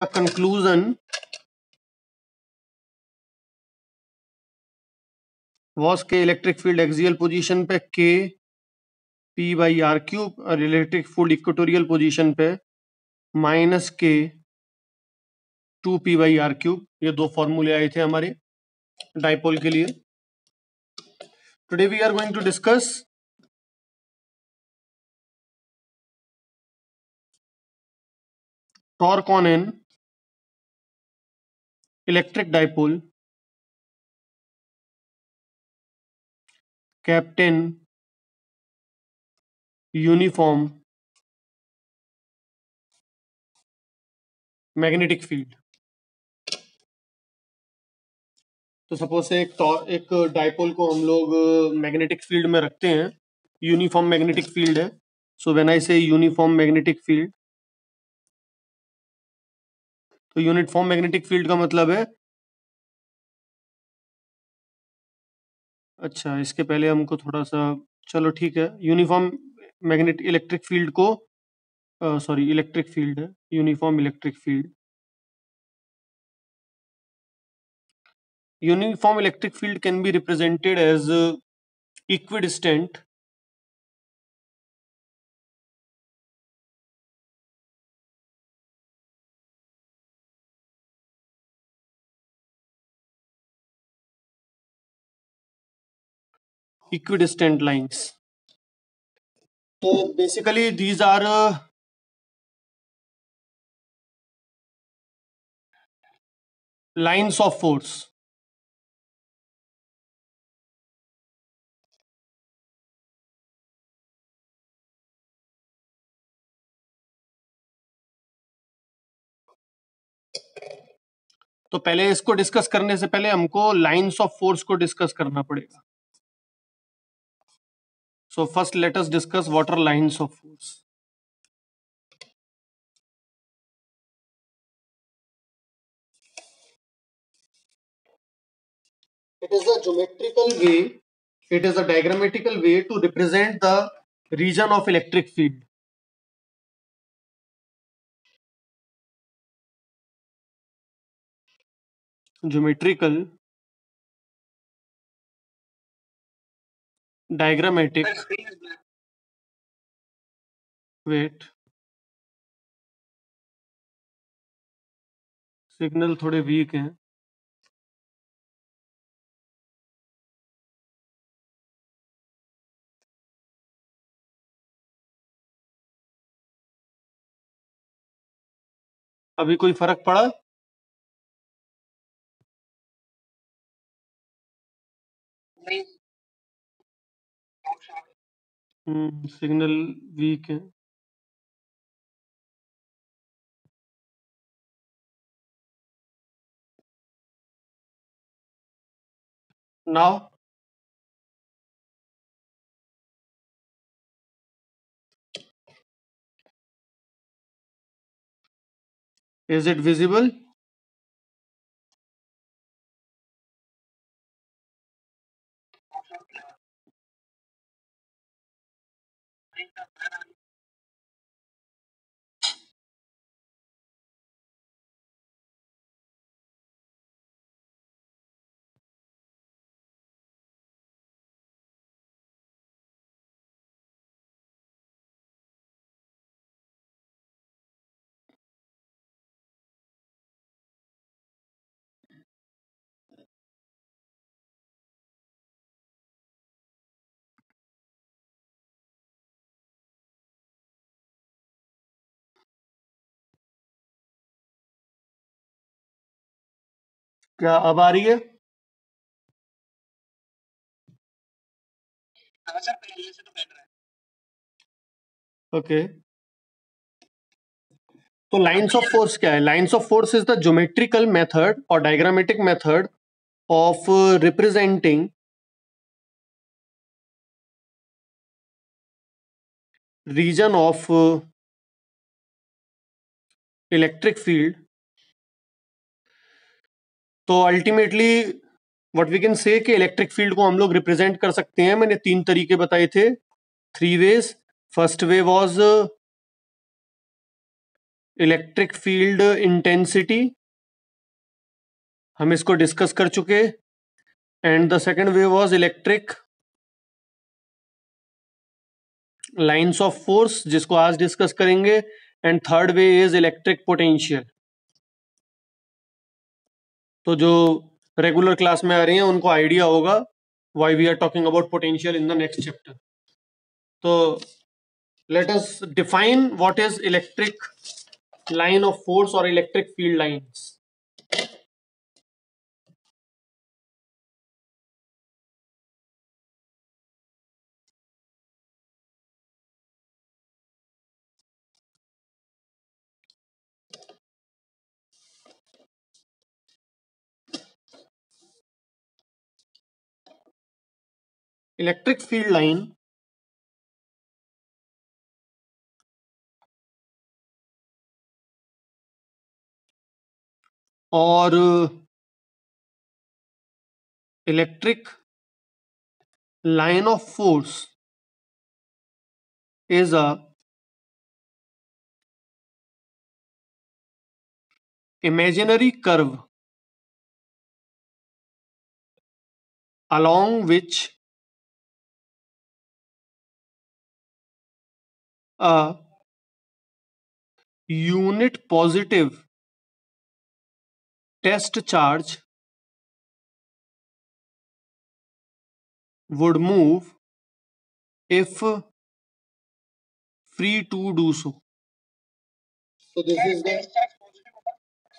conclusion was के electric field axial position पे k p by R cube और electric field equatorial position पे minus k 2p by R cube. ये दो फॉर्मूले आए थे हमारे डाइपोल के लिए। Today we are going to discuss torque on an electric dipole kept in uniform magnetic field. तो सपोज से एक डाइपोल को हम लोग मैग्नेटिक फील्ड में रखते हैं, यूनिफॉर्म मैग्नेटिक फील्ड है। सो व्हेन आई से यूनिफॉर्म मैग्नेटिक फील्ड, तो यूनिफॉर्म मैग्नेटिक फील्ड का मतलब है, अच्छा इसके पहले हमको थोड़ा सा, चलो ठीक है, यूनिफॉर्म मैग्नेट इलेक्ट्रिक फील्ड को सॉरी इलेक्ट्रिक फील्ड है, uniform electric field. Uniform electric field can be represented as equidistant equidistant lines. So basically these are lines of force. तो पहले इसको डिस्कस करने से पहले हमको लाइन्स ऑफ फोर्स को डिस्कस करना पड़ेगा। So first let us discuss what are lines of force. It is a geometrical way, it is a diagrammatical way to represent the region of electric field. Geometrical, diagrammatic, wait, signal थोड़े week हैं। अभी कोई फर्क पड़ा? Signal weak है। Now is it visible? क्या अब आ रही है? ओके तो लाइन्स ऑफ फोर्स क्या है? Lines of force is the geometrical method और diagrammatic method of representing region of electric field. तो ultimately what we can say कि इलेक्ट्रिक फील्ड को हम लोग रिप्रेजेंट कर सकते हैं। मैंने 3 तरीके बताए थे, 3 ways. First way was electric field intensity हम इसको डिस्कस कर चुके, and the second way was electric lines of force जिसको आज डिस्कस करेंगे, and third way is electric potential. तो जो रेगुलर क्लास में आ रही हैं उनको आइडिया होगा why we are talking about potential in the next chapter. तो let us define what is electric line of force और electric field lines. Electric field line और electric line of force is a imaginary curve along which a unit positive test charge would move if free to do so. So this is the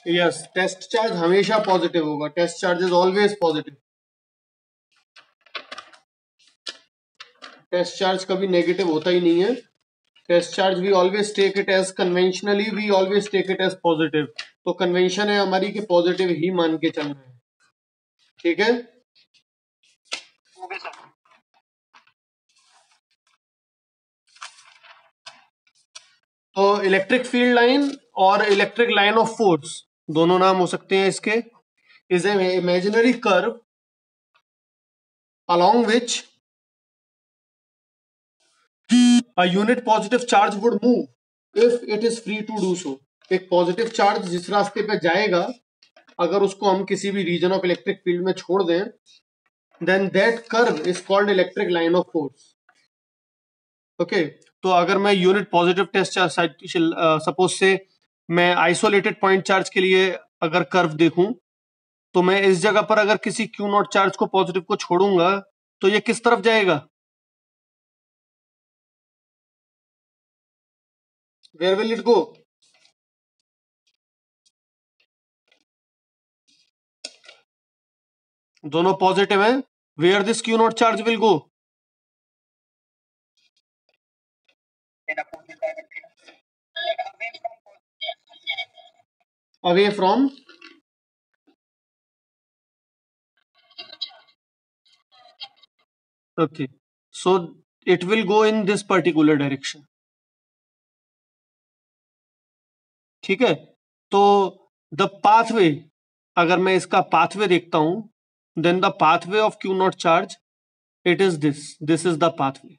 yes, test charge हमेशा positive होगा, test charge is always positive, test charge कभी negative होता ही नहीं है। Test charge we always take it as conventionally we always take it as positive, तो convention है हमारी कि पॉजिटिव ही मान के चलना है, ठीक है। तो इलेक्ट्रिक फील्ड लाइन और इलेक्ट्रिक लाइन ऑफ फोर्स दोनों नाम हो सकते हैं इसके। Is a imaginary curve along which a unit positive charge would move if it is free to do so. एक पॉजिटिव चार्ज जिस रास्ते पे जाएगा अगर उसको हम किसी भी रीजन ऑफ इलेक्ट्रिक फील्ड में छोड़ दें, then that curve is called electric line of force. Okay, तो अगर मैं unit positive test charge suppose say मैं आइसोलेटेड पॉइंट चार्ज के लिए अगर कर्व देखूं, तो मैं इस जगह पर अगर किसी क्यू नॉट चार्ज को पॉजिटिव को छोड़ूंगा तो ये किस तरफ जाएगा, वेयर विल इट गो? दोनों पॉजिटिव हैं, where this Q naught charge will go? Away from, okay, so it will go in this particular direction, ठीक है। तो द पाथवे, अगर मैं इसका पाथवे देखता हूं, then the pathway of Q naught charge it is this is the pathway.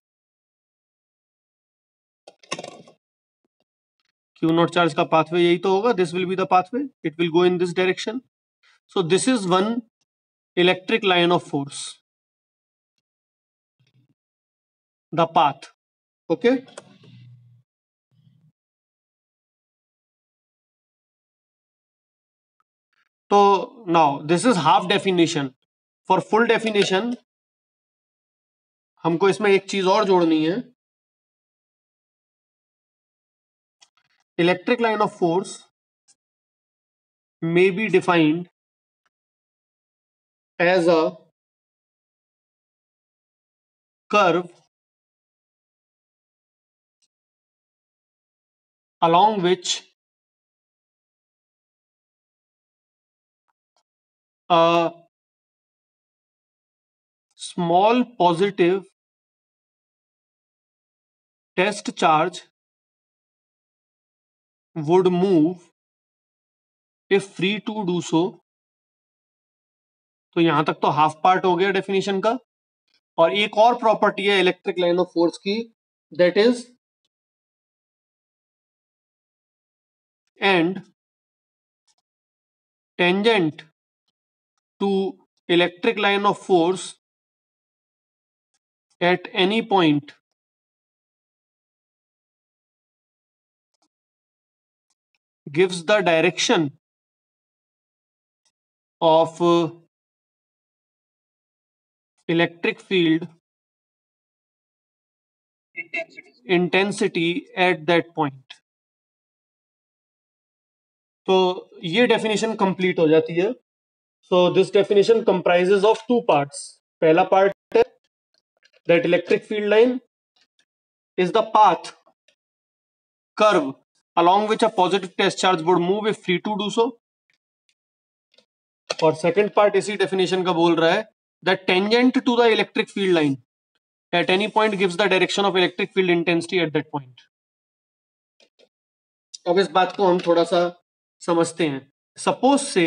Q naught charge का pathway यही तो होगा, this will be the pathway, it will go in this direction. So this is one electric line of force, the path, okay. तो now this is half definition, for full definition हमको इसमें एक चीज और जोड़नी है। Electric line of force may be defined as a curve along which a small positive test charge would move if free to do so. तो यहां तक तो हाफ पार्ट हो गया डेफिनेशन का, और एक और प्रॉपर्टी है इलेक्ट्रिक लाइन ऑफ फोर्स की, that is and tangent to electric line of force at any point gives the direction of electric field intensity at that point. तो ये डेफिनेशन कंप्लीट हो जाती है. So this definition comprises of two parts. पहला part है that electric field line is the path curve along which a positive test charge would move if free to do so. और second part इसी definition का बोल रहा है that tangent to the electric field line at any point gives the direction of electric field intensity at that point. अब इस बात को हम थोड़ा सा समझते हैं. Suppose से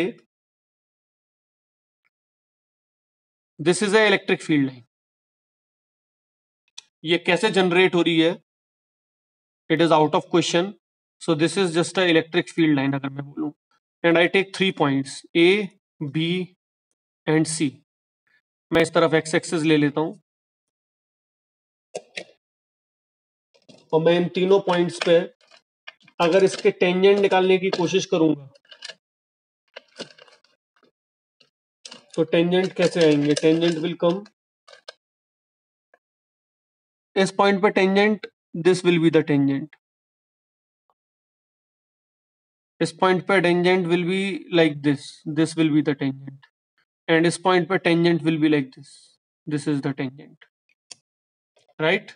this is a electric field line. ये कैसे जनरेट हो रही है? It is out of question. So this is just a electric field line अगर मैं बोलूं. And I take 3 points A, B and C. मैं इस तरफ x एक्सिस ले लेता हूं और मैं इन तीनों पॉइंट्स पे अगर इसके टेंजेंट निकालने की कोशिश करूंगा तो टेंजेंट कैसे आएंगे? टेंजेंट विल कम इस पॉइंट पे tangent, this will be the tangent. इस पॉइंट पे tangent will be like this will be the tangent. And इस पॉइंट पे tangent will be like this is the tangent. Right?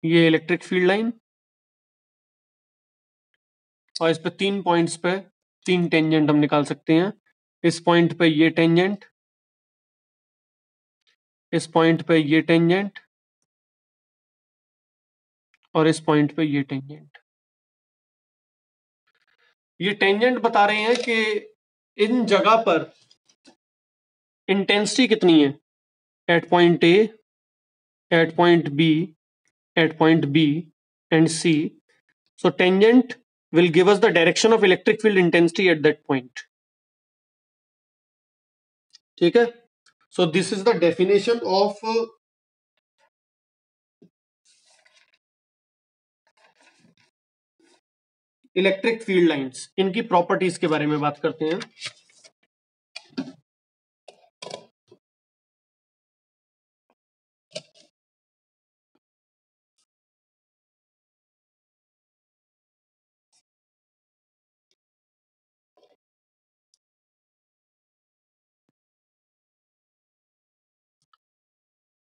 ये electric field line और इस पे 3 points पे 3 tangent हम निकाल सकते हैं. इस पॉइंट पे ये टेंजेंट, इस पॉइंट पे ये टेंजेंट और इस पॉइंट पे ये टेंजेंट. ये टेंजेंट बता रहे हैं कि इन जगह पर इंटेंसिटी कितनी है at point A, at point B, at point B and C. So tangent will give us the direction of electric field intensity at that point. ठीक है? So this is the definition of electric field lines. इनकी properties के बारे में बात करते हैं.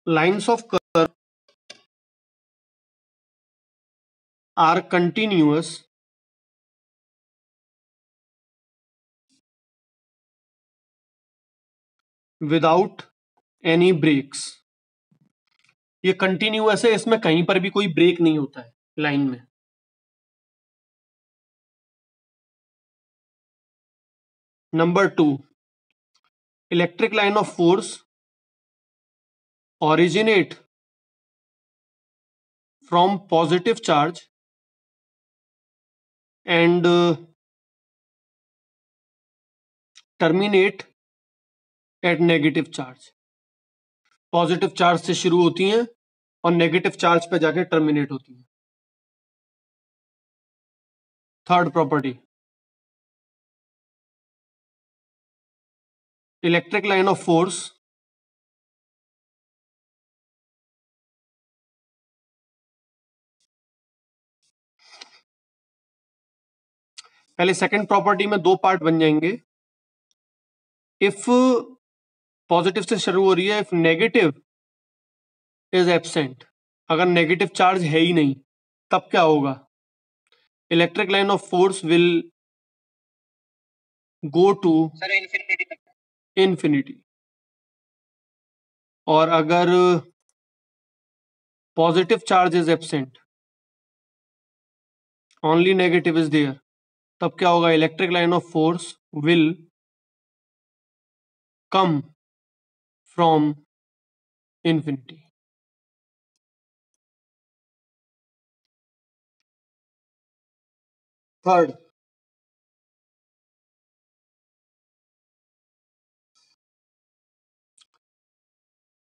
Lines of curve are continuous without any breaks. ये कंटिन्यूअस है, इसमें कहीं पर भी कोई ब्रेक नहीं होता है लाइन में. Number 2, electric line of force originate from positive charge and terminate at negative charge. Positive charge से शुरू होती हैं और नेगेटिव चार्ज पे जाके टर्मिनेट होती हैं. Third property, electric line of force पहले सेकंड प्रॉपर्टी में 2 पार्ट बन जाएंगे. इफ पॉजिटिव से शुरू हो रही है, इफ नेगेटिव इज एब्सेंट, अगर नेगेटिव चार्ज है ही नहीं तब क्या होगा? Electric line of force will go to infinity. और अगर positive charge is absent, only negative is there, तब क्या होगा? Electric line of force will come from infinity. Third,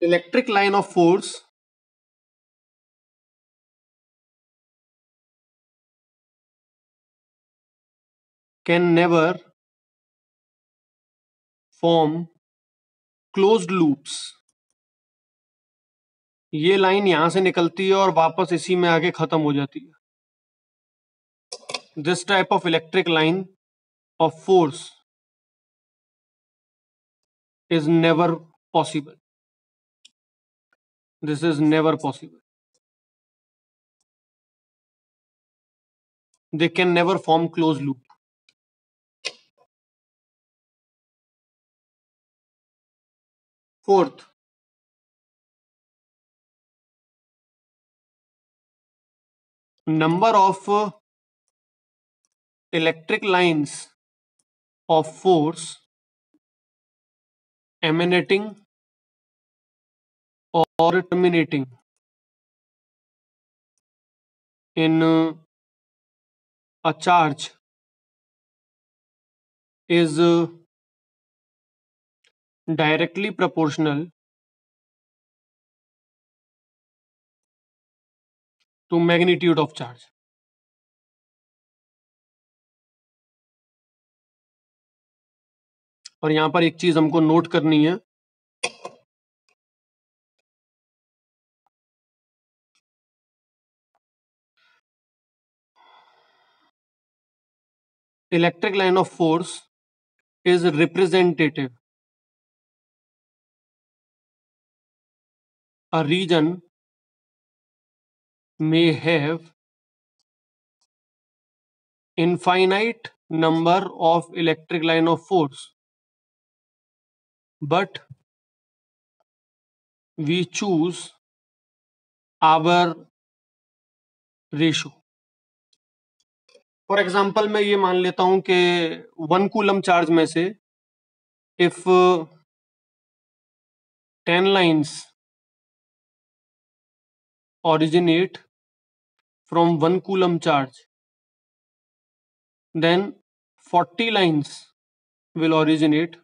electric line of force can never form closed loops. ये line यहां से निकलती है और वापस इसी में आके खत्म हो जाती है। This type of electric line of force is never possible. This is never possible. They can never form closed loop. Fourth, number of electric lines of force emanating or terminating in a charge is directly proportional to magnitude of charge. और यहां पर एक चीज हमको note करनी है, electric line of force is representative. A region may have infinite number of electric line of force, but we choose our ratio. For example मैं ये मान लेता हूं कि 1 कूलम चार्ज में से if 10 lines originate from 1 coulomb charge, then 40 lines will originate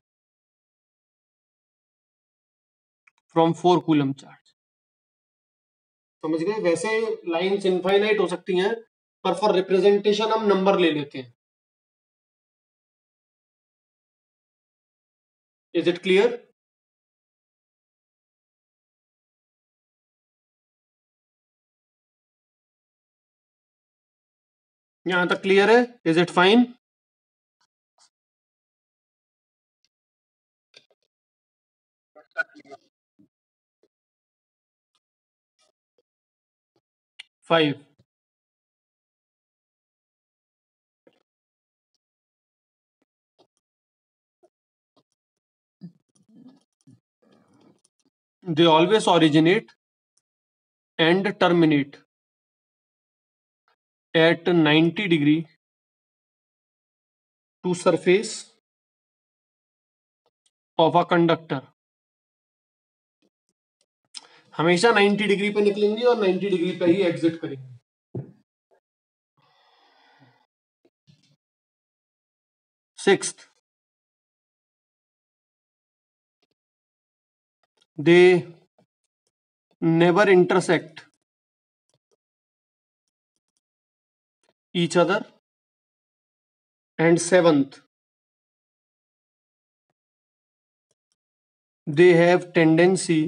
from 4 coulomb charge. समझ गए? वैसे लाइन्स इनफाइनाइट हो सकती हैं, पर फॉर रिप्रेजेंटेशन हम नंबर ले लेते हैं. Is it clear? यहां तक क्लियर है? Is it fine? Five, they always originate and terminate at 90 degree to surface of a conductor. हमेशा 90 डिग्री पे निकलेंगे और 90 डिग्री पे ही एग्जिट करेंगे. 6th, they never intersect each other. And 7th, they have tendency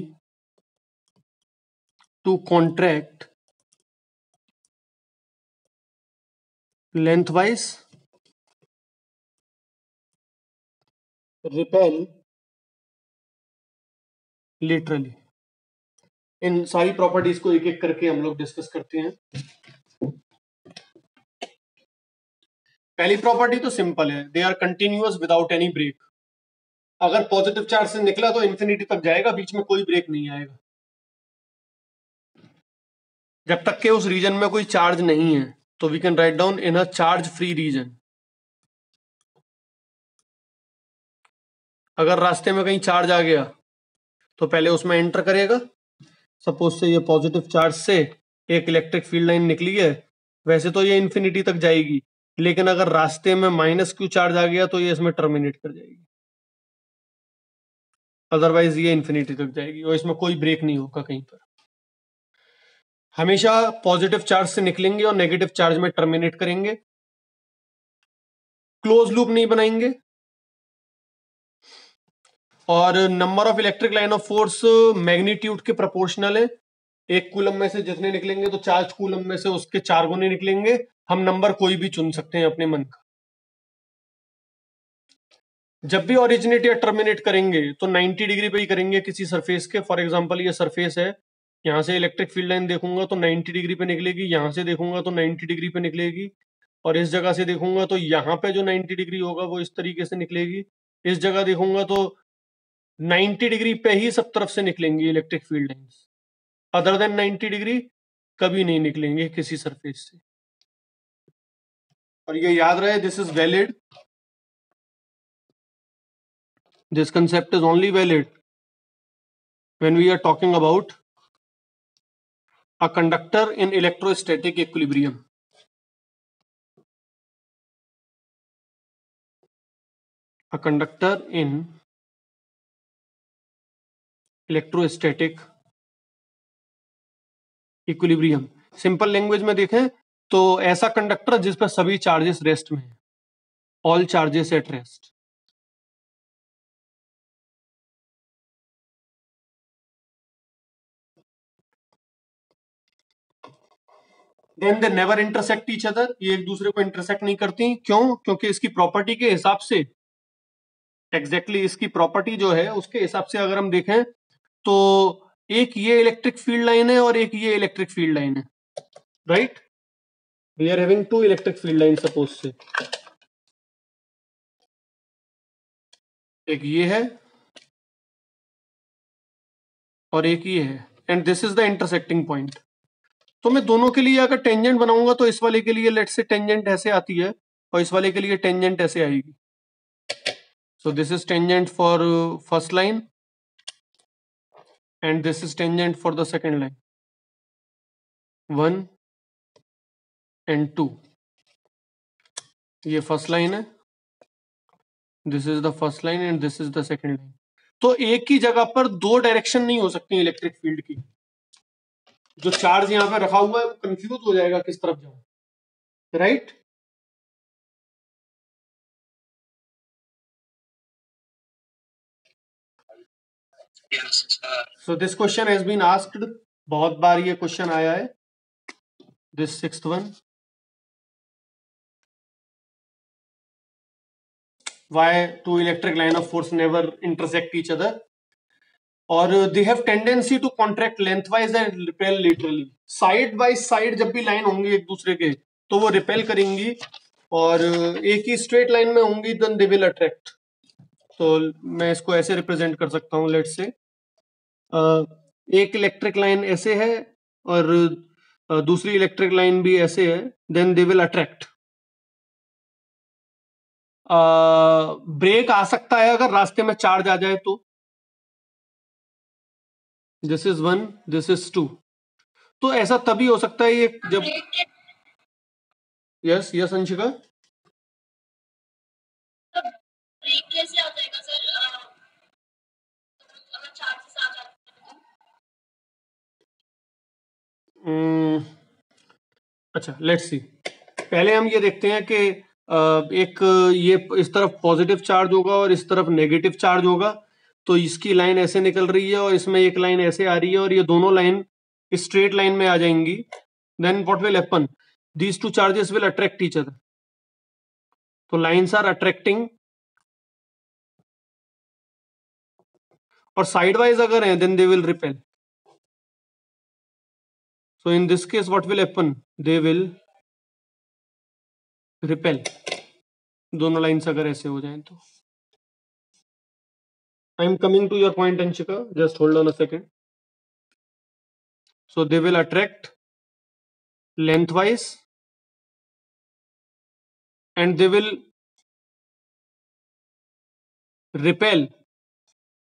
to contract lengthwise, repel laterally. इन सारी properties को एक एक करके हम लोग डिस्कस करते हैं. पहली प्रॉपर्टी तो सिंपल है, they are continuous without any break. अगर पॉजिटिव चार्ज से निकला तो इंफिनिटी तक जाएगा, बीच में कोई ब्रेक नहीं आएगा. जब तक के उस रीजन में कोई चार्ज नहीं है, तो we can write down in a charge free region. अगर रास्ते में कहीं चार्ज आ गया तो पहले उसमें एंटर करेगा. सपोज से ये पॉजिटिव चार्ज से एक इलेक्ट्रिक फील्ड लाइन निकली है, वैसे तो ये इंफिनिटी तक जाएगी, लेकिन अगर रास्ते में माइनस क्यू चार्ज आ गया तो ये इसमें टर्मिनेट कर जाएगी, अदरवाइज ये इंफिनिटी तक जाएगी और इसमें कोई ब्रेक नहीं होगा कहीं पर। हमेशा पॉजिटिव चार्ज से निकलेंगे और नेगेटिव चार्ज में टर्मिनेट करेंगे, क्लोज लूप नहीं बनाएंगे। और number of electric line of force magnitude के प्रोपोर्शनल है। एक कूलम में से जितने निकलेंगे तो चार्ज कूलम में से उसके 4 गुने निकलेंगे। हम नंबर कोई भी चुन सकते हैं अपने मन का। जब भी ओरिजिनेट या टर्मिनेट करेंगे तो 90 डिग्री पे ही करेंगे किसी सरफेस के। फॉर एग्जांपल ये सरफेस है, यहां से इलेक्ट्रिक फील्ड लाइन देखूंगा तो 90 डिग्री पे निकलेगी, यहां से देखूंगा तो 90 डिग्री पे निकलेगी, और इस जगह से देखूंगा तो यहाँ पे जो 90 डिग्री होगा वो इस तरीके से निकलेगी। इस जगह देखूंगा तो 90 डिग्री पे ही सब तरफ से निकलेंगी electric field lines, other than 90 degree कभी नहीं निकलेंगे किसी सरफेस से। और ये याद रहे, this is valid, this concept is only valid when we are talking about a conductor in electrostatic equilibrium. A conductor in electrostatic equilibrium. Simple language में देखें तो ऐसा कंडक्टर जिस पर सभी चार्जेस रेस्ट में है, all charges at rest. Then they never intersect each other, ये एक दूसरे को इंटरसेक्ट नहीं करती। क्यों? क्योंकि इसकी प्रॉपर्टी के हिसाब से, एग्जैक्टली इसकी प्रॉपर्टी जो है उसके हिसाब से अगर हम देखें तो एक ये इलेक्ट्रिक फील्ड लाइन है और एक ये इलेक्ट्रिक फील्ड लाइन है, right? We are having two electric field line suppose say, एक ये है और एक ये है, and this is the intersecting point. तो मैं दोनों के लिए अगर टेंजेंट बनाऊंगा तो इस वाले के लिए लेट्स से टेंजेंट ऐसे आती है और इस वाले के लिए टेंजेंट ऐसे आएगी। सो this is tangent for first line and this is tangent for the second line, 1 and 2। ये फर्स्ट लाइन है, this is the first line and this is the second line. तो एक ही जगह पर दो डायरेक्शन नहीं हो सकती इलेक्ट्रिक फील्ड की। जो चार्ज यहां पे रखा हुआ है वो कंफ्यूज हो जाएगा किस तरफ जाऊं, right? So this question has been asked, बहुत बार ये क्वेश्चन आया है, this 6th one. Why two electric line of force never intersect each other? और they have tendency to contract lengthwise and repel laterally. Side by side जब भी line होंगी एक दूसरे के तो वो रिपेल करेंगी, और एक ही स्ट्रेट लाइन में होंगी देन दे विल अट्रैक्ट। तो मैं इसको ऐसे रिप्रेजेंट कर सकता हूँ, लेट्स से एक इलेक्ट्रिक लाइन ऐसे है और दूसरी इलेक्ट्रिक लाइन भी ऐसे है, then they will attract. Break आ सकता है अगर रास्ते में चार्ज आ जाए तो, दिस इज 1, दिस इज 2। तो ऐसा तभी हो सकता है ये जब, यस यस अंशिका, ब्रेक कैसे आ जाएगा सर? अगर चार्जेस आ जाते हैं। अच्छा लेट्स सी, पहले हम ये देखते हैं कि एक ये इस तरफ पॉजिटिव चार्ज होगा और इस तरफ नेगेटिव चार्ज होगा, तो इसकी लाइन ऐसे निकल रही है और इसमें एक लाइन ऐसे आ रही है और ये दोनों लाइन स्ट्रेट लाइन में आ जाएंगी। Then what will happen, these two charges will attract each other. तो लाइंस आर अट्रैक्टिंग, और साइडवाइज अगर हैं then they will repel. So in this case what will happen, they will repel. दोनों lines अगर ऐसे हो जाएं तो। I am coming to your point, Anshika. Just hold on a second. So they will attract lengthwise and they will repel.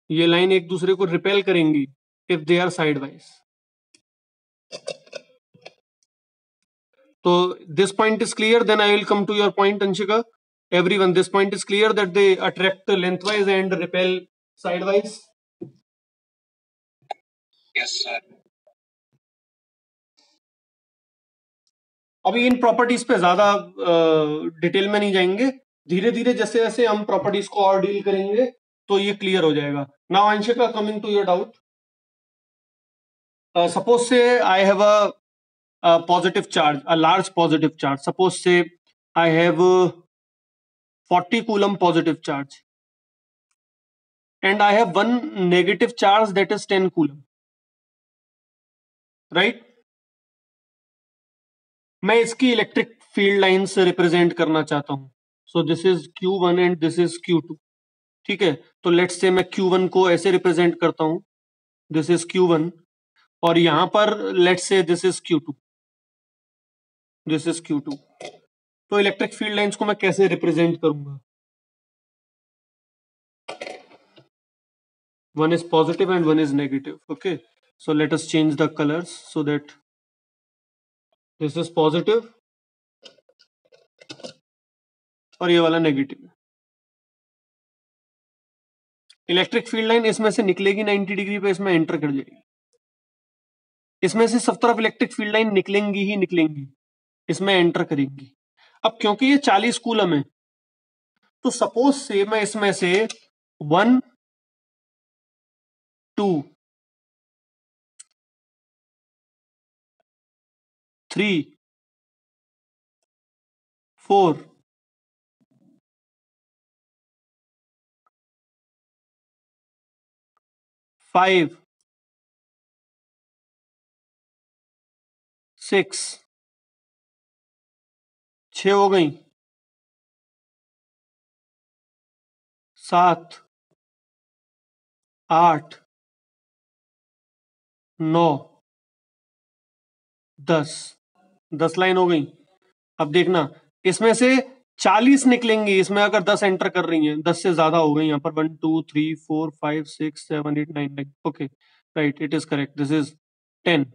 ये line एक दूसरे को रिपेल करेंगी if they are sideways. तो this point is clear. Then I will come to your point, Anshika. Everyone, this point is clear that they attract lengthwise and repel sidewise. Yes, sir. अभी इन properties पे ज्यादा detail में नहीं जाएंगे, धीरे धीरे जैसे जैसे हम प्रॉपर्टीज को और डील करेंगे तो ये क्लियर हो जाएगा. Now Anshika, coming to your doubt. Suppose say I have a positive charge, a large positive charge. Suppose say I have 40 coulomb positive charge, and I have one negative charge that is 10 coulomb, right? मैं इसकी electric field line से represent करना चाहता हूं. सो this is Q1 and this is Q2. ठीक है, तो let's say मैं Q1 को ऐसे रिप्रेजेंट करता हूं, दिस इज Q1, और यहां पर let's say this is Q2, this is Q2. तो इलेक्ट्रिक फील्ड लाइंस को मैं कैसे रिप्रेजेंट करूंगा? One is positive and one is negative. Okay, so let us change the colors so that this is positive और ये वाला negative. Electric field line इसमें से निकलेगी 90 डिग्री पे, इसमें एंटर कर जाएगी. इसमें से सब तरफ इलेक्ट्रिक फील्ड लाइन निकलेंगी ही निकलेंगी, इसमें एंटर करेंगी. अब क्योंकि ये 40 कूलम है, तो सपोज से मैं इसमें से 1, 2, 3, 4, 5, 6, 6 हो गई, 7, 8, 9, 10, 10 लाइन हो गई. अब देखना, इसमें से 40 निकलेंगी, इसमें अगर 10 एंटर कर रही हैं, 10 से ज्यादा हो गई यहाँ पर, 1, 2, 3, 4, 5, 6, 7, 8, 9, 9. Okay, right, it is correct, this is 10.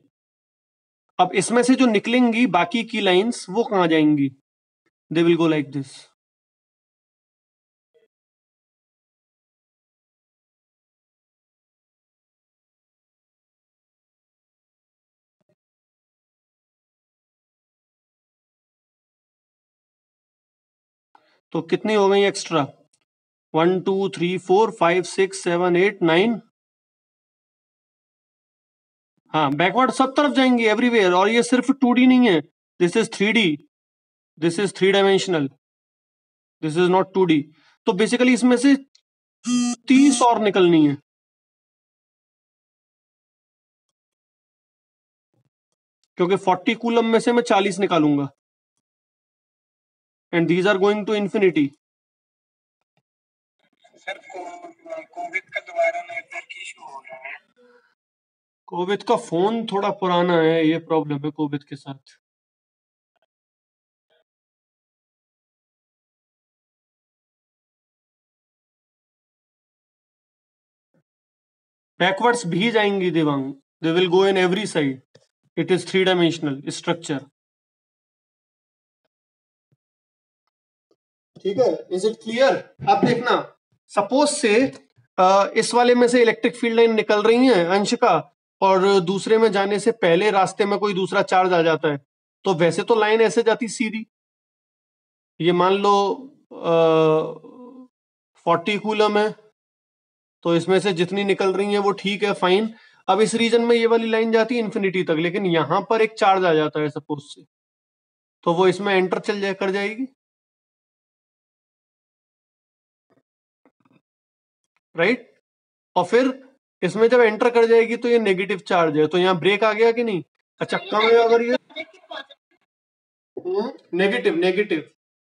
अब इसमें से जो निकलेंगी बाकी की लाइंस, वो कहां जाएंगी? They will go like this. तो कितनी हो गई एक्स्ट्रा? 1, 2, 3, 4, 5, 6, 7, 8, 9. हाँ, बैकवर्ड सब तरफ जाएंगी, एवरीवेयर. और ये सिर्फ 2D नहीं है, this is 3D, this is 3 dimensional, this is not 2D. तो बेसिकली इसमें से 30 और निकलनी है, क्योंकि 40 कूलम में से मैं 40 निकालूंगा, and these are going to infinity. Sir Kovid का दोबारा नेटवर्क इशू हो रहा है. कोविड का फोन थोड़ा पुराना है, ये प्रॉब्लम है कोविड के साथ. बैकवर्ड्स भी जाएंगी Devang, they will go in every side. It is 3 dimensional structure. ठीक है, इज इट क्लियर? अब देखना, सपोज से इस वाले में से इलेक्ट्रिक फील्ड लाइन निकल रही है अंशिका, और दूसरे में जाने से पहले रास्ते में कोई दूसरा चार्ज आ जाता है, तो वैसे तो लाइन ऐसे जाती सीधी. ये मान लो 40 कूलम है, तो इसमें से जितनी निकल रही है वो ठीक है, फाइन. अब इस रीजन में ये वाली लाइन जाती है इन्फिनिटी तक, लेकिन यहां पर एक चार्ज आ जाता है सपोज से, तो वो इसमें एंटर चल जाए कर जाएगी, राइट? और फिर इसमें जब एंटर कर जाएगी तो ये नेगेटिव चार्ज है, तो यहाँ ब्रेक आ गया कि नहीं? अच्छा, कम है अगर ये नेगेटिव, नेगेटिव.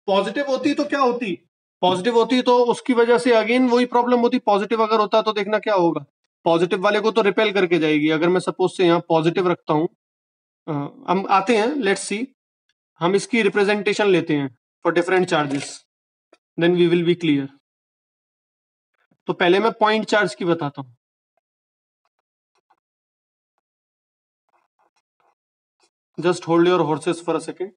पॉजिटिव होती तो क्या होती? पॉजिटिव होती तो उसकी वजह से अगेन वही प्रॉब्लम होती. पॉजिटिव अगर होता तो देखना क्या होगा, पॉजिटिव वाले को तो रिपेल करके जाएगी. अगर मैं सपोज से यहाँ पॉजिटिव रखता हूँ, हम आते हैं, लेट्स सी, हम इसकी रिप्रेजेंटेशन लेते हैं for different charges, then we will be clear. तो पहले मैं पॉइंट चार्ज की बताता हूँ. Just hold your horses for a second.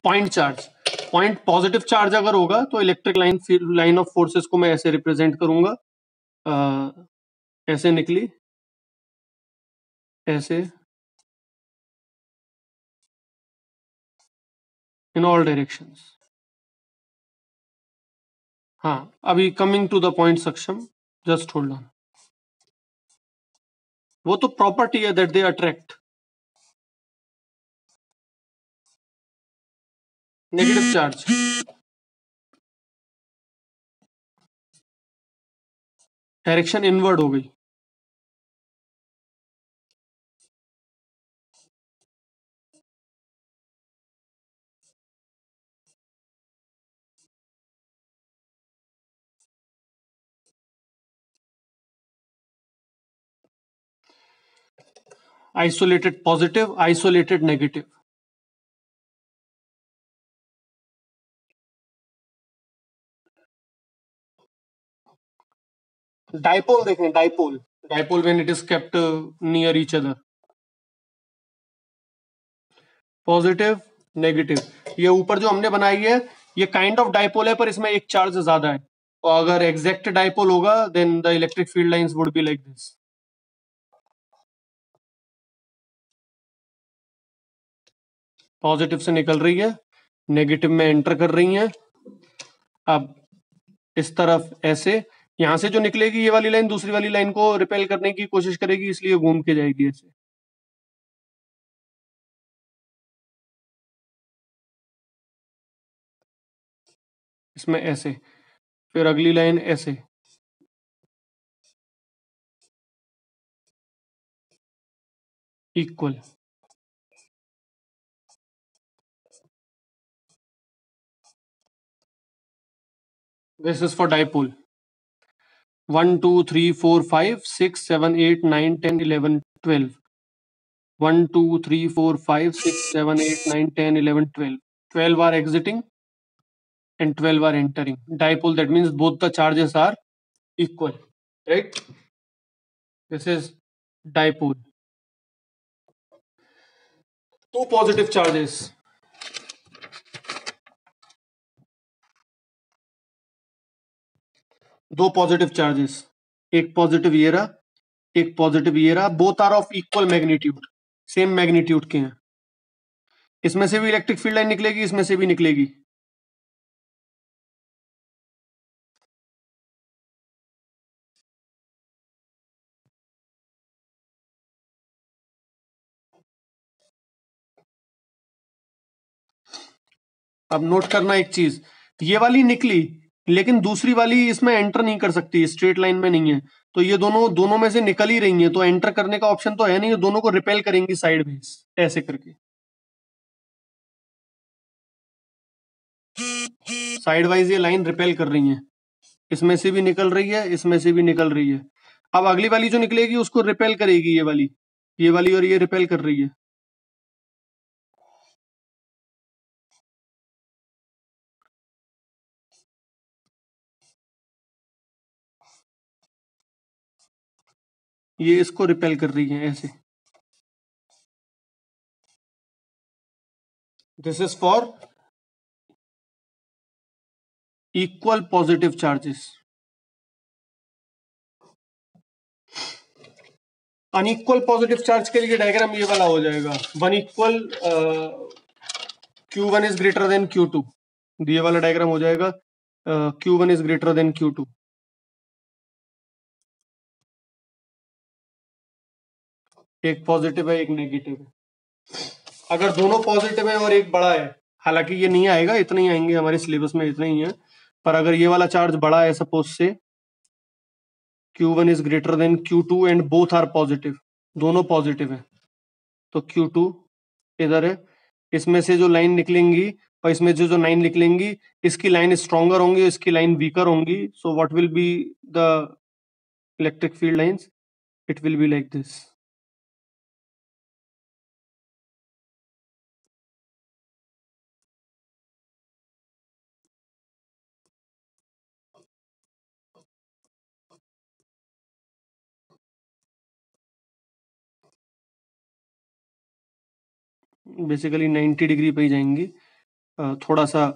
Point charge, point positive charge अगर होगा तो इलेक्ट्रिक लाइन ऑफ फोर्सेस को मैं ऐसे रिप्रेजेंट करूंगा. ऐसे निकली, ऐसे, इन ऑल डायरेक्शंस. हाँ, अभी coming to the point Saksham, just hold on. वो तो प्रॉपर्टी है that they attract. Negative charge, direction inward हो गई. Isolated positive, isolated negative. Dipole देखें, dipole, dipole when it is kept near each other. Positive, negative. ये ऊपर जो हमने बनाई है ये काइंड ऑफ डाइपोल है, पर इसमें एक चार्ज ज्यादा है. और अगर एग्जैक्ट डाइपोल होगा then the electric field lines would be like this. Positive से निकल रही है, नेगेटिव में एंटर कर रही है. अब इस तरफ ऐसे, यहां से जो निकलेगी ये वाली लाइन दूसरी वाली लाइन को रिपेल करने की कोशिश करेगी, इसलिए घूम के जाएगी ऐसे. इसमें ऐसे, फिर अगली लाइन ऐसे. Equal. This is for dipole. 1 2 3 4 5 6 7 8 9 10 11 12. 1 2 3 4 5 6 7 8 9 10 11 12. 12 are exiting and 12 are entering. Dipole, that means both the charges are equal, right? This is dipole. Two positive charges. दो पॉजिटिव चार्जेस, एक पॉजिटिव ये रहा, एक पॉजिटिव ये रहा. Both are of equal magnitude, same magnitude के हैं. इसमें से भी इलेक्ट्रिक फील्ड लाइन निकलेगी, इसमें से भी निकलेगी. अब नोट करना एक चीज, ये वाली निकली लेकिन दूसरी वाली इसमें एंटर नहीं कर सकती, स्ट्रेट लाइन में नहीं है. तो ये दोनों दोनों में से निकल ही रही हैं, तो एंटर करने का ऑप्शन तो है नहीं. दोनों को रिपेल करेंगी साइड में ऐसे करके. साइड वाइज ये लाइन रिपेल कर रही है, इसमें से भी निकल रही है, इसमें से भी निकल रही है. अब अगली वाली जो निकलेगी उसको रिपेल करेगी ये वाली और ये रिपेल कर रही है. ये इसको रिपेल कर रही है ऐसे. This is for equal positive charges. Unequal positive charge के लिए डायग्राम ये वाला हो जाएगा. One equal Q1 is greater than Q2. ये वाला डायग्राम हो जाएगा. Q1 is greater than Q2. एक पॉजिटिव है, एक नेगेटिव है. अगर दोनों पॉजिटिव है और एक बड़ा है, हालांकि ये नहीं आएगा, इतने ही आएंगे हमारे सिलेबस में, इतने ही है. पर अगर ये वाला चार्ज बड़ा है, suppose say Q1 is greater than Q2 and both are positive, दोनों पॉजिटिव है, तो Q2 इधर है. इसमें से जो लाइन निकलेंगी और इसमें जो जो लाइन निकलेंगी, इसकी लाइन स्ट्रॉन्गर होंगी, इसकी लाइन वीकर होंगी. So what will be the electric field lines? It will B like this. Basically 90 degree पे ही जाएंगी, थोड़ा सा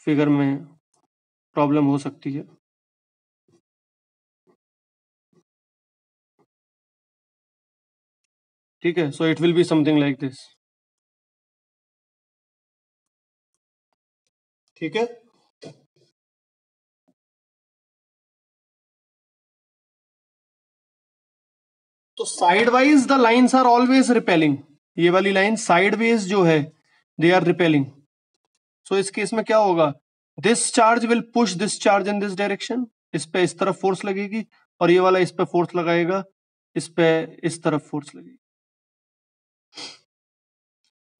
फिगर में प्रॉब्लम हो सकती है। ठीक है, so it will be something like this. ठीक है, तो sidewise the lines are always repelling. ये वाली लाइन साइड वेज जो है दे आर रिपेलिंग। सो इस केस में क्या होगा, this charge will push this charge in this direction, इस पे इस तरफ फोर्स लगेगी, और ये वाला इस पे फोर्स लगाएगा, इस पे इस तरफ फोर्स लगेगी,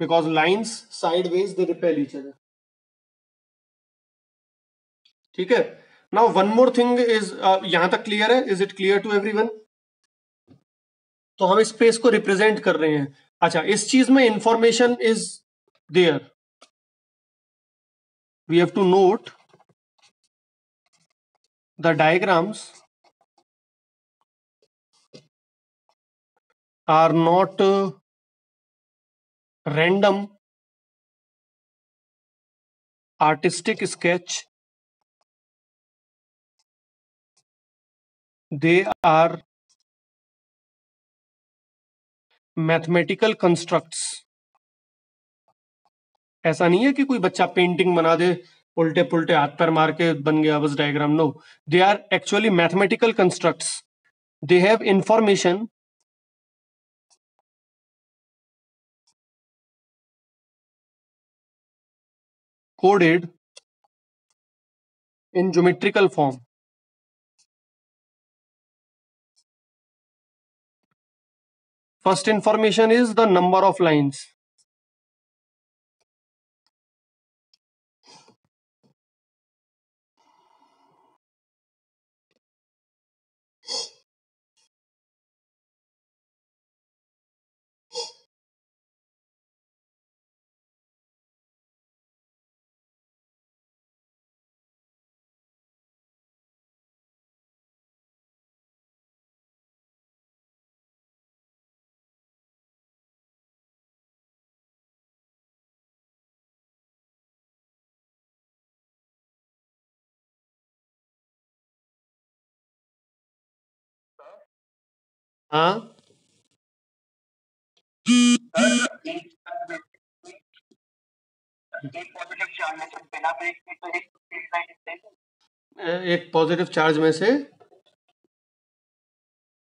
because lines sideways they repel each other. ठीक है, now one more thing is, यहां तक क्लियर है? Is it clear to everyone? तो हम स्पेस को रिप्रेजेंट कर रहे हैं। अच्छा, इस चीज में information is there, we have to note the diagrams are not random artistic sketch, they are mathematical constructs। ऐसा नहीं है कि कोई बच्चा पेंटिंग बना दे उल्टे पुल्टे हाथ पैर मार के बन गया बस diagram, no, they are actually mathematical constructs, they have information coded in geometrical form। First information is the number of lines, हाँ एक पॉजिटिव चार्ज में से बिना ब्रेक के तो एक स्ट्रेट लाइन निकलेगी, एक पॉजिटिव चार्ज में से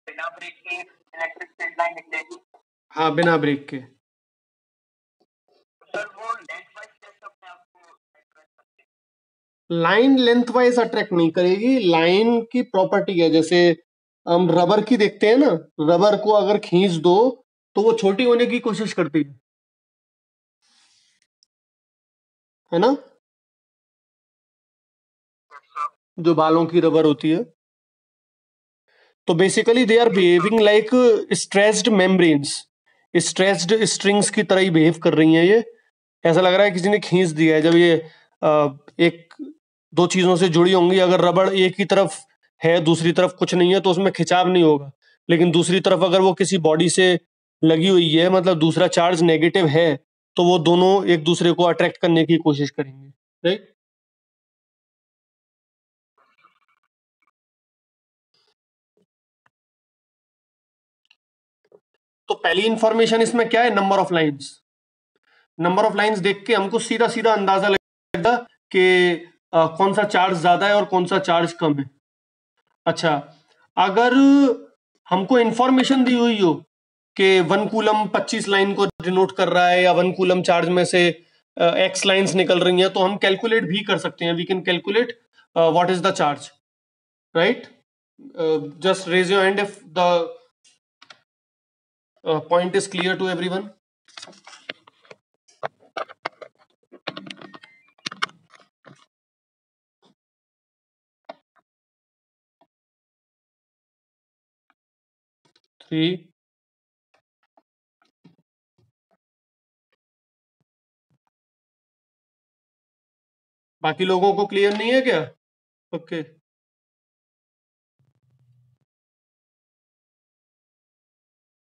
बिना ब्रेक के इलेक्ट्रिक स्ट्रेट लाइन निकलेगी। हाँ, बिना ब्रेक के। सर वो लेंथ वाइज कैसे अपने आप को attract करते हैं? लाइन लेंथ वाइज अट्रैक्ट नहीं करेगी, लाइन की प्रॉपर्टी है, जैसे हम रबर की देखते हैं ना, रबर को अगर खींच दो तो वो छोटी होने की कोशिश करती है ना, जो बालों की रबर होती है। तो basically they are behaving like stressed membranes, stressed strings की तरह ही बिहेव कर रही हैं ये। ऐसा लग रहा है किसी ने खींच दिया है। जब ये एक दो चीजों से जुड़ी होंगी, अगर रबड़ एक ही तरफ है दूसरी तरफ कुछ नहीं है तो उसमें खिंचाव नहीं होगा, लेकिन दूसरी तरफ अगर वो किसी बॉडी से लगी हुई है, मतलब दूसरा चार्ज नेगेटिव है, तो वो दोनों एक दूसरे को अट्रैक्ट करने की कोशिश करेंगे, राइट? तो पहली इंफॉर्मेशन इसमें क्या है, number of lines. Number of lines देख के हमको सीधा सीधा अंदाजा लगेगा कि कौन सा चार्ज ज्यादा है और कौन सा चार्ज कम है। अच्छा, अगर हमको इंफॉर्मेशन दी हुई हो कि 1 कूलम 25 लाइन को डिनोट कर रहा है, या 1 कूलम चार्ज में से एक्स लाइंस निकल रही हैं, तो हम कैलकुलेट भी कर सकते हैं, we can calculate what is the charge, right? Just raise your hand if the point is clear to everyone. Three, बाकी लोगों को क्लियर नहीं है क्या? Okay,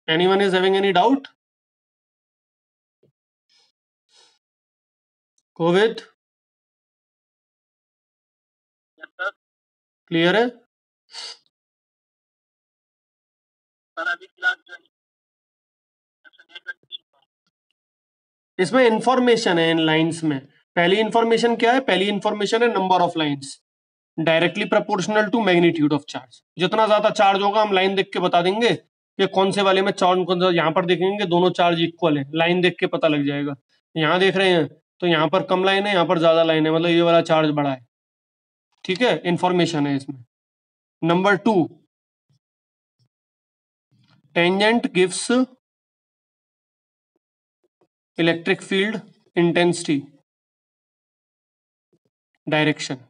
anyone is having any doubt? Kovid clear है? इसमें इंफॉर्मेशन है इन लाइंस में। पहली इंफॉर्मेशन क्या है? पहली इंफॉर्मेशन है number of lines directly proportional to magnitude of charge. जितना ज्यादा चार्ज होगा हम लाइन देख के बता देंगे कि कौन से वाले में चार्ज कौन सा। यहाँ पर देखेंगे दोनों चार्ज इक्वल है, लाइन देख के पता लग जाएगा। यहाँ देख रहे हैं तो यहाँ पर कम लाइन है, यहाँ पर ज्यादा लाइन है, मतलब ये वाला चार्ज बड़ा है। ठीक है, इंफॉर्मेशन है इसमें। Number 2, tangent gives electric field intensity direction.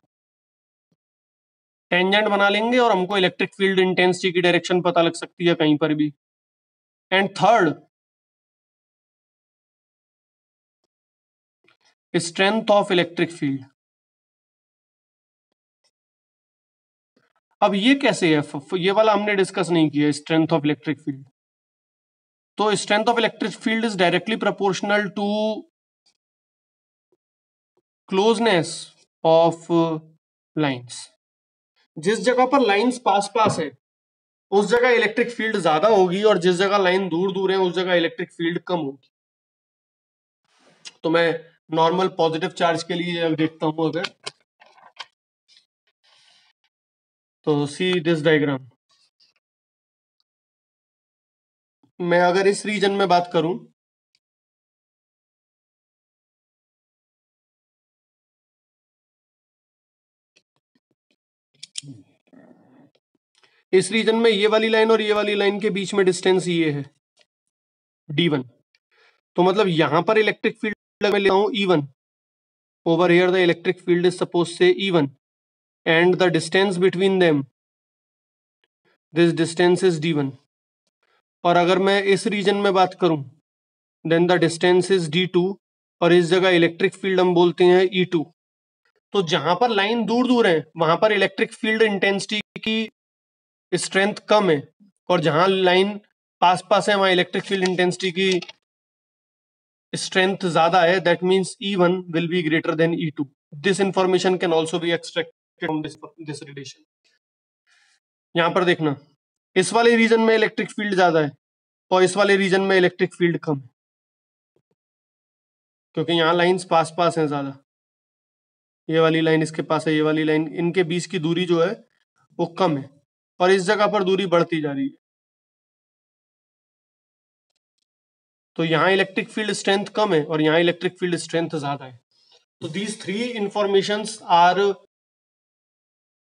Tangent बना लेंगे और हमको इलेक्ट्रिक फील्ड इंटेंसिटी की डायरेक्शन पता लग सकती है कहीं पर भी। And third, strength of electric field. अब ये कैसे है? ये वाला हमने डिस्कस नहीं किया, स्ट्रेंथ ऑफ इलेक्ट्रिक फील्ड। तो strength of electric field is directly proportional to closeness of lines. जिस जगह पर लाइंस पास पास है उस जगह इलेक्ट्रिक फील्ड ज्यादा होगी, और जिस जगह लाइन दूर दूर है उस जगह इलेक्ट्रिक फील्ड कम होगी। तो मैं नॉर्मल पॉजिटिव चार्ज के लिए देखता हूं अगर, तो सी दिस डायग्राम। मैं अगर इस रीजन में बात करूं, इस रीजन में ये वाली लाइन और ये वाली लाइन के बीच में डिस्टेंस ये है d1। तो मतलब यहां पर इलेक्ट्रिक फील्ड मैं लेता हूं E1। Over here the electric field is suppose से E1 and the distance between them, this distance is d1। और अगर मैं इस रीजन में बात करूं then the distance is d2, और इस जगह इलेक्ट्रिक फील्ड हम बोलते हैं E2। तो जहां पर लाइन दूर दूर है वहां पर इलेक्ट्रिक फील्ड इंटेंसिटी की स्ट्रेंथ कम है, और जहां लाइन पास पास है वहां इलेक्ट्रिक फील्ड इंटेंसिटी की स्ट्रेंथ ज्यादा है। That means E1 will be greater than E2। This information can also be extracted from this relation. यहां पर देखना, इस वाले रीजन में इलेक्ट्रिक फील्ड ज्यादा है और इस वाले रीजन में इलेक्ट्रिक फील्ड कम है, क्योंकि यहाँ लाइंस पास पास हैं ज्यादा। ये वाली लाइन इसके पास है, ये वाली लाइन, इनके बीच की दूरी जो है वो कम है, और इस जगह पर दूरी बढ़ती जा रही है। तो यहाँ इलेक्ट्रिक फील्ड स्ट्रेंथ कम है और यहाँ इलेक्ट्रिक फील्ड स्ट्रेंथ ज्यादा है। तो these three informations are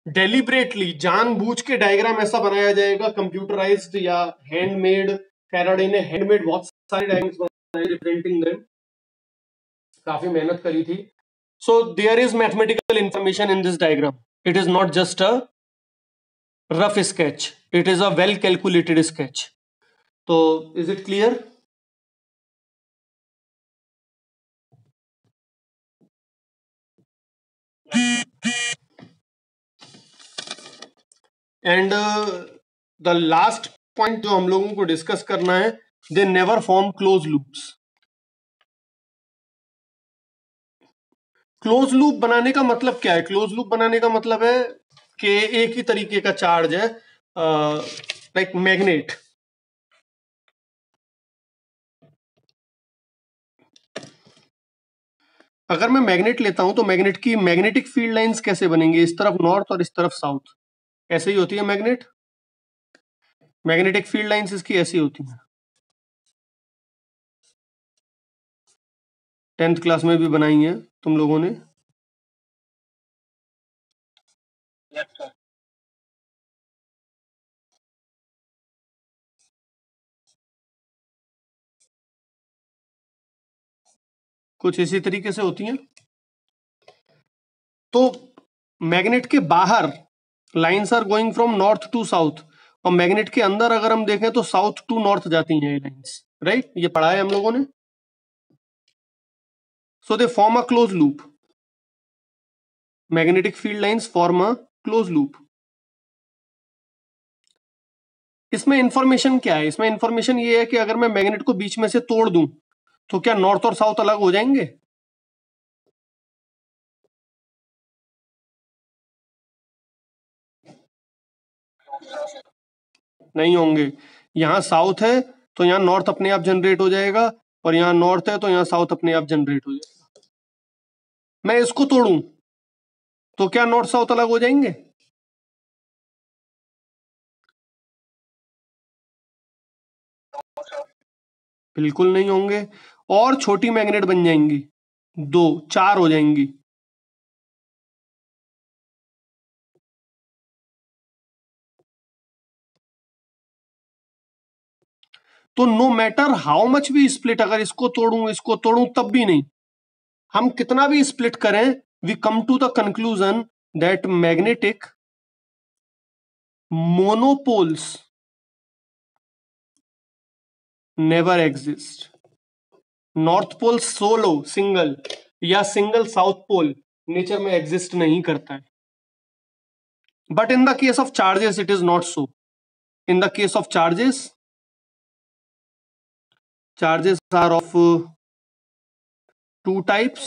deliberately, जानबूझ के डायग्राम ऐसा बनाया जाएगा कंप्यूटराइज्ड या हैंडमेड। फैराडे ने हैंडमेड बहुत सारे डायग्राम्स बनाए रिप्रेजेंटिंग देम, काफी मेहनत करी थी। So there is mathematical information in this diagram. It is not just a rough sketch, it is a well calculated sketch. तो is it clear? And the last point जो हम लोगों को डिस्कस करना है, they never form close loops. Close loop बनाने का मतलब क्या है? क्लोज लूप बनाने का मतलब है कि एक ही तरीके का चार्ज है, लाइक मैग्नेट। अगर मैं मैग्नेट लेता हूं तो मैग्नेट की मैग्नेटिक फील्ड लाइंस कैसे बनेंगी? इस तरफ नॉर्थ और इस तरफ साउथ, ऐसे ही होती है मैग्नेट। मैग्नेटिक फील्ड लाइंस इसकी ऐसी होती हैं, 10th क्लास में भी बनाई है तुम लोगों ने। Yes sir. कुछ इसी तरीके से होती हैं। तो मैग्नेट के बाहर lines are going from north to south, और मैग्नेट के अंदर अगर हम देखें तो साउथ टू नॉर्थ जाती हैं ये लाइंस, राइट? ये पढ़ा है हम लोगों ने। So they form a close loop. Magnetic field lines form a close loop. इसमें इंफॉर्मेशन क्या है? इसमें इंफॉर्मेशन ये है कि अगर मैं मैग्नेट को बीच में से तोड़ दूं तो क्या नॉर्थ और साउथ अलग हो जाएंगे? नहीं होंगे। यहाँ साउथ है तो यहाँ नॉर्थ अपने आप जनरेट हो जाएगा, और यहाँ नॉर्थ है तो यहाँ साउथ अपने आप जनरेट हो जाएगा। मैं इसको तोड़ूं तो क्या नॉर्थ साउथ अलग हो जाएंगे? बिल्कुल नहीं होंगे। और छोटी मैग्नेट बन जाएंगी, 2 4 हो जाएंगी। तो नो मैटर हाउ मच भी स्प्लिट, अगर इसको तोड़ूं तब भी नहीं, हम कितना भी स्प्लिट करें, we come to the conclusion that magnetic monopoles never exist. North pole solo single या सिंगल साउथ पोल नेचर में एग्जिस्ट नहीं करता है। But in the case of charges it is not so. In the case of charges are of two types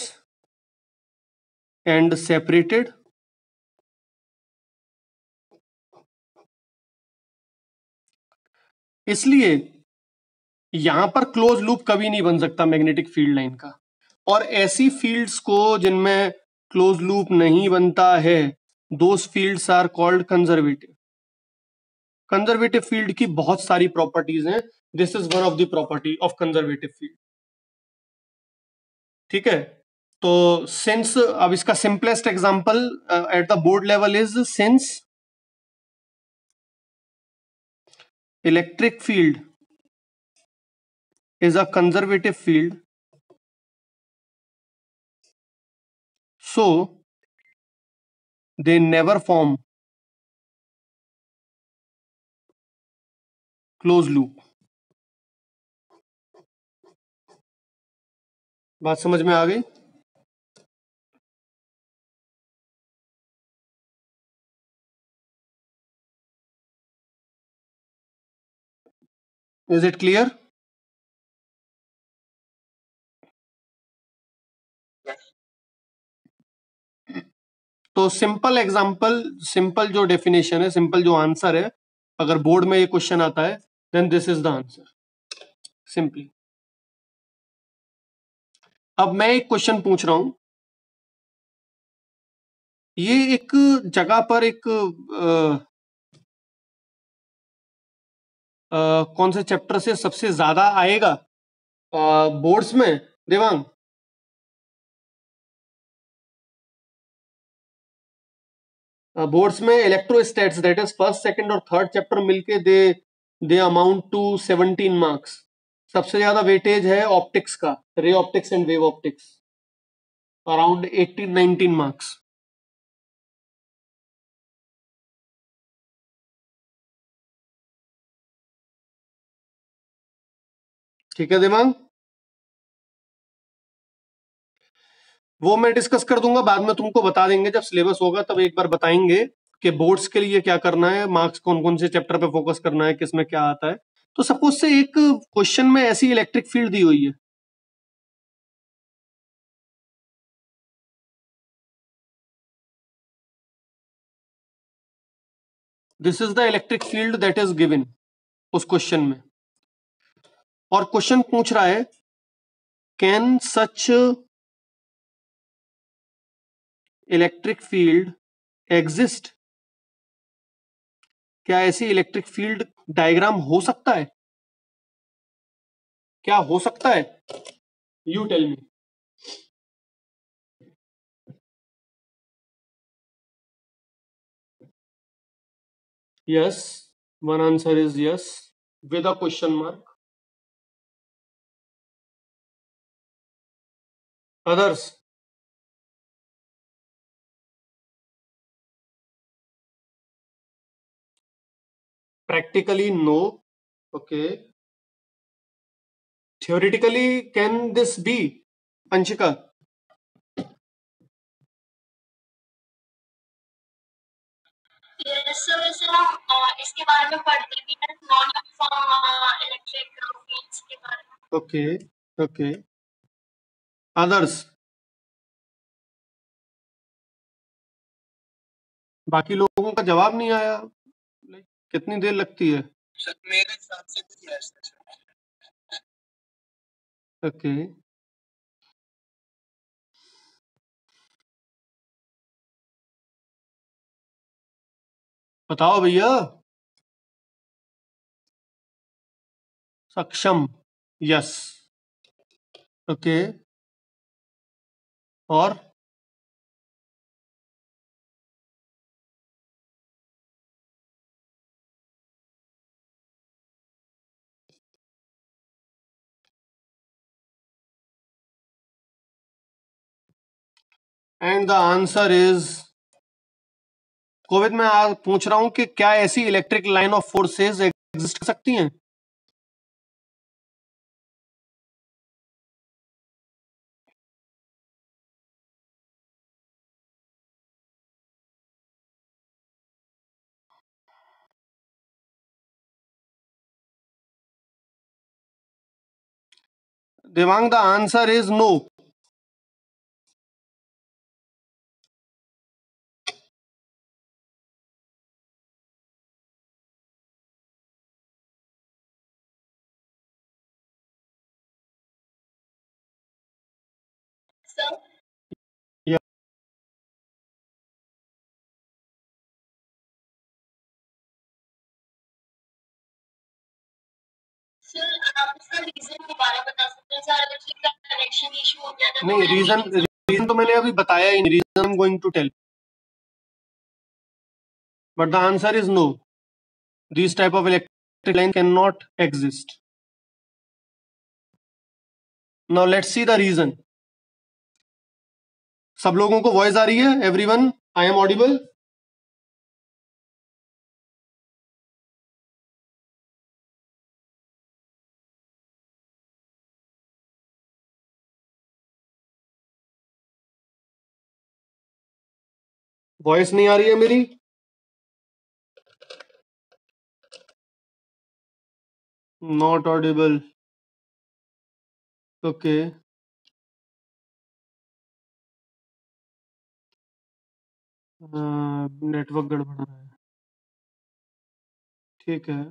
and separated. इसलिए यहां पर close loop कभी नहीं बन सकता मैग्नेटिक फील्ड लाइन का। और ऐसी फील्ड्स को जिनमें क्लोज लूप नहीं बनता है, those fields are called conservative. Conservative field की बहुत सारी प्रॉपर्टीज हैं, this is one of the property of conservative field. ठीक है, तो सिंस, अब इसका simplest example at the board level is, since electric field is a conservative field, so they never form closed loop। बात समझ में आ गई? Is it clear? तो सिंपल एग्जांपल, सिंपल जो डेफिनेशन है, सिंपल जो आंसर है, अगर बोर्ड में ये क्वेश्चन आता है then this is the answer simply. अब मैं एक क्वेश्चन पूछ रहा हूं, ये एक जगह पर एक कौन से चैप्टर से सबसे ज्यादा आएगा बोर्ड्स में देवांग? बोर्ड्स में इलेक्ट्रोस्टैट्स, दैट इज फर्स्ट सेकंड और थर्ड चैप्टर मिलके दे अमाउंट टू 17 मार्क्स। सबसे ज्यादा वेटेज है ऑप्टिक्स का, ray optics and wave optics, around 18-19 marks. ठीक है दिमाग, वो मैं डिस्कस कर दूंगा बाद में, तुमको बता देंगे जब सिलेबस होगा, तब एक बार बताएंगे कि बोर्ड्स के लिए क्या करना है, मार्क्स कौन कौन से चैप्टर पे फोकस करना है, किसमें क्या आता है। तो सपोज से एक क्वेश्चन में ऐसी इलेक्ट्रिक फील्ड दी हुई है, this is the electric field that is given उस क्वेश्चन में, और क्वेश्चन पूछ रहा है can such electric field exist, क्या ऐसी इलेक्ट्रिक फील्ड डायग्राम हो सकता है, क्या हो सकता है? You tell me. Yes, one answer is yes with a question mark. Others? Practically no. Okay. Theoretically can this be? Anshika? Yes, sir, वैसे हम इसके बारे में पढ़ते भी हैं, नॉन यूनिफॉर्म इलेक्ट्रिक फील्ड्स के बारे में। Okay. Okay. Others? बाकी लोगों का जवाब नहीं आया, कितनी देर लगती है? सर मेरे हिसाब से तो यस है सर। ओके, बताओ भैया। सक्षम, यस। ओके, और and the answer is, Kovid मैं आज पूछ रहा हूं कि क्या ऐसी electric line of forces exist कर सकती हैं? Devang, the answer is no. Sir sir आप इसका रीजन दोबारा बता सकते हैं सर? इलेक्ट्रिक का कनेक्शन इशू हो गया था तो नहीं, रीजन तो मैंने अभी बताया ही नहीं। Reason I am going to tell, but the answer is no. This type of electric line can not exist. Now let's see the reason. सब लोगों को वॉइस आ रही है? Everyone, I am audible? Voice नहीं आ रही है मेरी? Not Audible. ओके, नेटवर्क गड़बड़ा है। ठीक है,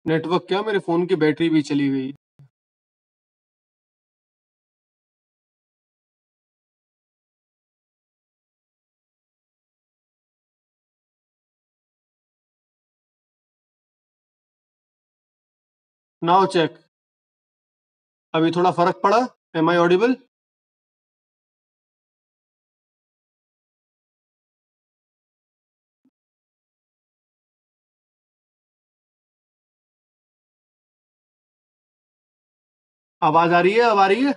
नेटवर्क क्या, मेरे फोन की बैटरी भी चली गई। नाउ चेक, अभी थोड़ा फर्क पड़ा? Am I audible? आवाज आ रही है? अब आ रही है?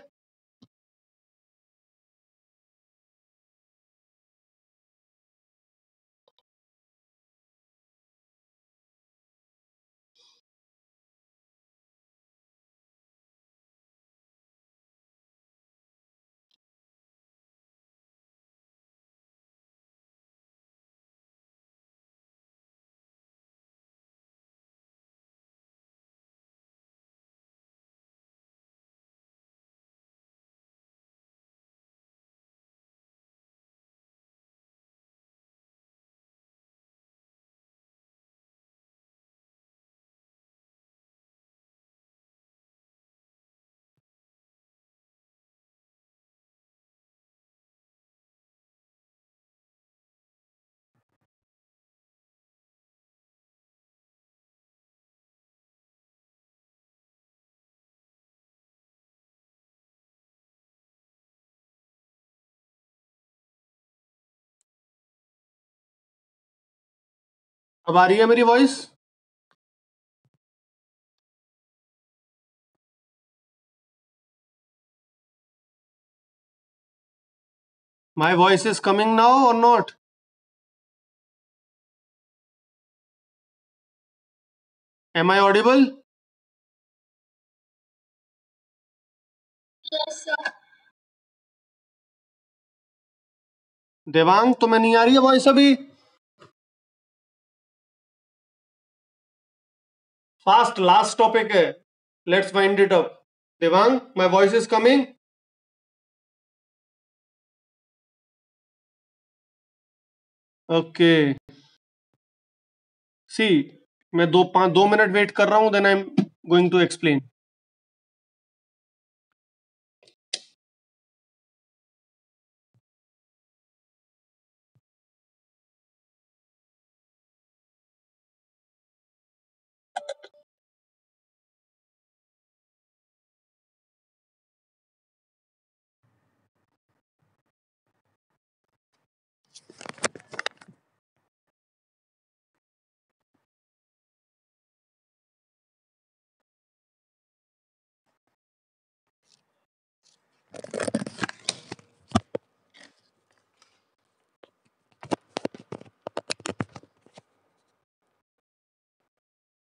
अब आ रही है मेरी voice? My voice is coming now और not? Am I audible? Yes sir. Devang, तुम्हें नहीं आ रही है वॉइस अभी? फास्ट, लास्ट टॉपिक है, let's wind it up. Devang, my voice is coming? Okay see मैं 2 मिनट वेट कर रहा हूँ, then I am going to explain.